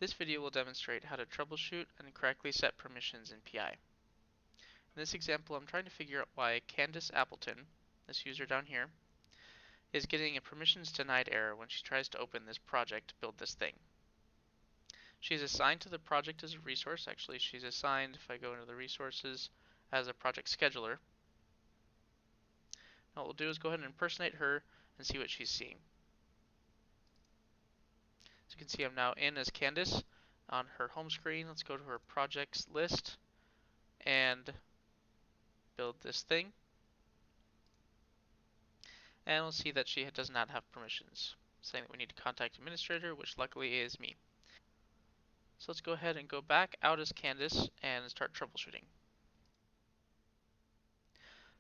This video will demonstrate how to troubleshoot and correctly set permissions in PI. In this example, I'm trying to figure out why Candace Appleton, this user down here, is getting a permissions denied error when she tries to open this project to build this thing. She's assigned to the project as a resource. Actually, she's assigned, if I go into the resources, as a project scheduler. Now what we'll do is go ahead and impersonate her and see what she's seeing. So you can see I'm now in as Candace on her home screen. Let's go to her projects list and build this thing. And we'll see that she does not have permissions, saying that we need to contact administrator, which luckily is me. So let's go ahead and go back out as Candace and start troubleshooting.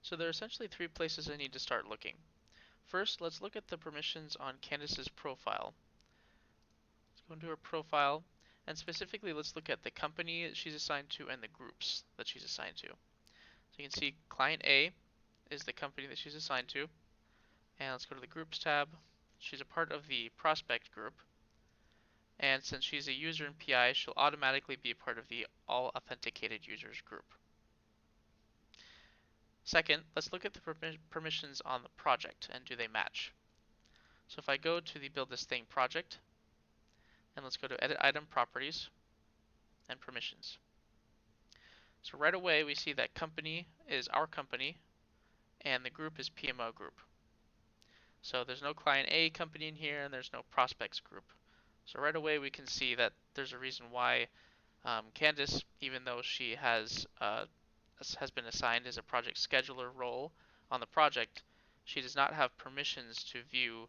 So there are essentially three places I need to start looking. First, let's look at the permissions on Candace's profile. Let's go into her profile, and specifically let's look at the company that she's assigned to and the groups that she's assigned to. So you can see client A is the company that she's assigned to, and let's go to the groups tab. She's a part of the prospect group, and since she's a user in PI, she'll automatically be a part of the all authenticated users group. Second, let's look at the permissions on the project and do they match. So if I go to the build this thing project, and let's go to edit item properties and permissions. So right away we see that company is our company and the group is PMO group. So there's no client A company in here and there's no prospects group. So right away we can see that there's a reason why Candace, even though she has been assigned as a project scheduler role on the project, she does not have permissions to view,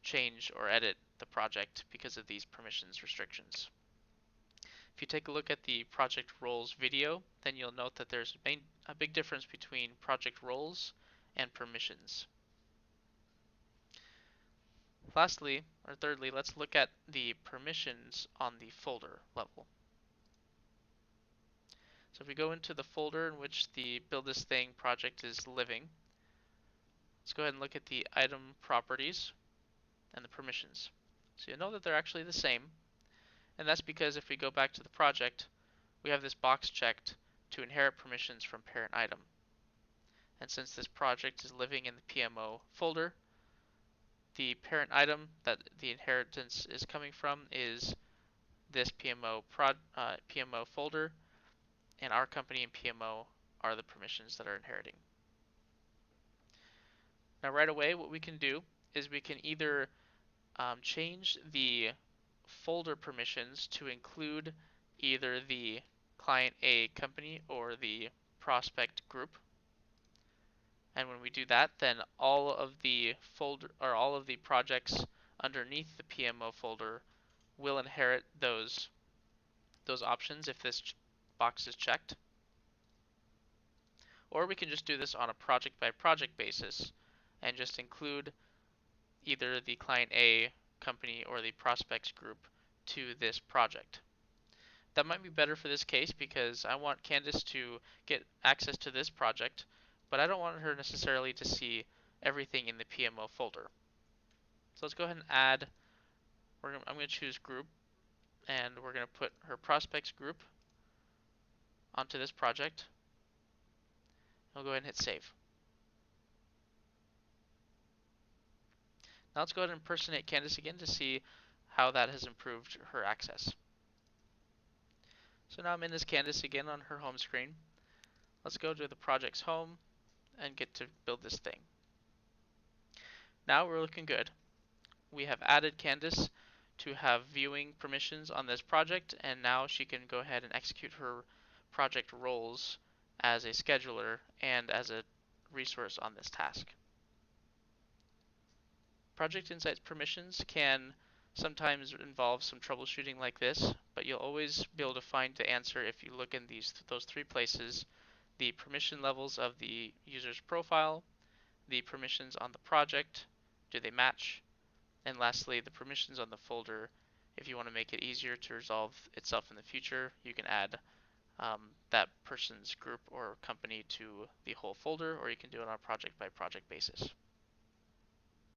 change, or edit the project because of these permissions restrictions. If you take a look at the project roles video, then you'll note that there's a big difference between project roles and permissions. Lastly, or thirdly, let's look at the permissions on the folder level. So if we go into the folder in which the build this thing project is living, let's go ahead and look at the item properties and the permissions. So you'll know that they're actually the same, and that's because if we go back to the project, we have this box checked to inherit permissions from parent item. And since this project is living in the PMO folder, the parent item that the inheritance is coming from is this PMO folder, and our company and PMO are the permissions that are inheriting. Now right away what we can do is we can either change the folder permissions to include either the client A company or the prospect group. And when we do that, then all of the projects underneath the PMO folder will inherit those options if this box is checked. Or we can just do this on a project by project basis and just include either the client A company or the prospects group to this project. That might be better for this case because I want Candace to get access to this project, but I don't want her necessarily to see everything in the PMO folder. So let's go ahead and add, I'm going to choose group, and we're going to put her prospects group onto this project. I'll go ahead and hit save. Now let's go ahead and impersonate Candace again to see how that has improved her access. So now I'm in as Candace again on her home screen. Let's go to the project's home and get to build this thing. Now we're looking good. We have added Candace to have viewing permissions on this project, and now she can go ahead and execute her project roles as a scheduler and as a resource on this task. Project Insights permissions can sometimes involve some troubleshooting like this, but you'll always be able to find the answer if you look in those three places: the permission levels of the user's profile, the permissions on the project, do they match, and lastly the permissions on the folder. If you want to make it easier to resolve itself in the future, you can add that person's group or company to the whole folder, or you can do it on a project by project basis.